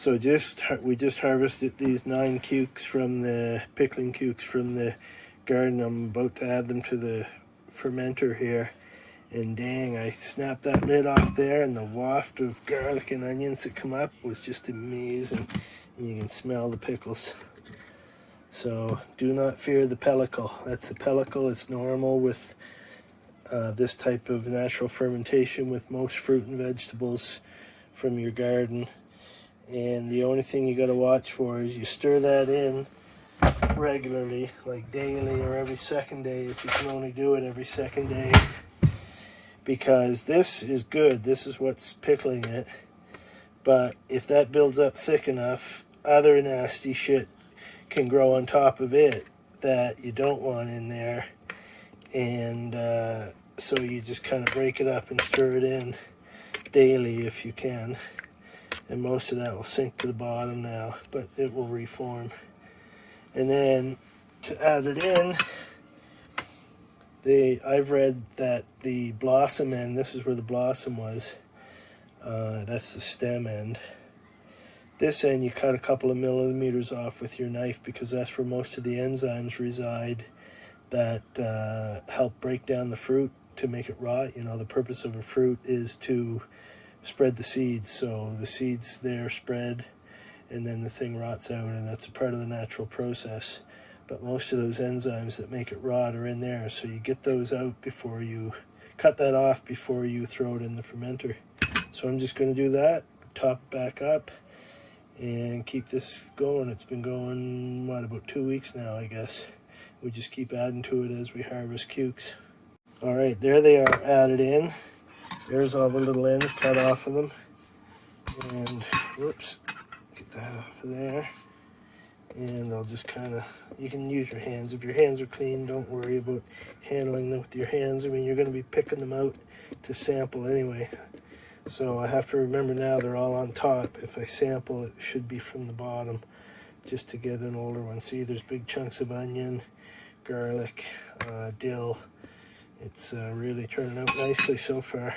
So we just harvested these 9 cukes from the pickling cukes from the garden. I'm about to add them to the fermenter here, and dang, I snapped that lid off there, and the waft of garlic and onions that come up was just amazing. And you can smell the pickles. So do not fear the pellicle. That's a pellicle. It's normal with this type of natural fermentation with most fruit and vegetables from your garden. And the only thing you got to watch for is you stir that in regularly, like daily or every second day, if you can only do it every second day, because this is good. This is what's pickling it. But if that builds up thick enough, other nasty shit can grow on top of it that you don't want in there. And so you just kind of break it up and stir it in daily if you can. And most of that will sink to the bottom now, but it will reform. And then to add it in, I've read that the blossom end, this is where the blossom was, that's the stem end. This end you cut a couple of millimeters off with your knife, because that's where most of the enzymes reside that help break down the fruit to make it rot. You know, the purpose of a fruit is to spread the seeds, so the seeds there spread and then the thing rots out, and that's a part of the natural process. But most of those enzymes that make it rot are in there, so you get those out before you cut that off before you throw it in the fermenter. So I'm just going to do that, top it back up, and keep this going. It's been going, what, about 2 weeks now, I guess. We just keep adding to it as we harvest cukes. All right, there they are added in. There's all the little ends cut off of them. And, whoops, get that off of there. And I'll just kind of, you can use your hands. If your hands are clean, don't worry about handling them with your hands. I mean, you're going to be picking them out to sample anyway. So I have to remember now they're all on top. If I sample, it should be from the bottom, just to get an older one. See, there's big chunks of onion, garlic, dill. It's really turning out nicely so far.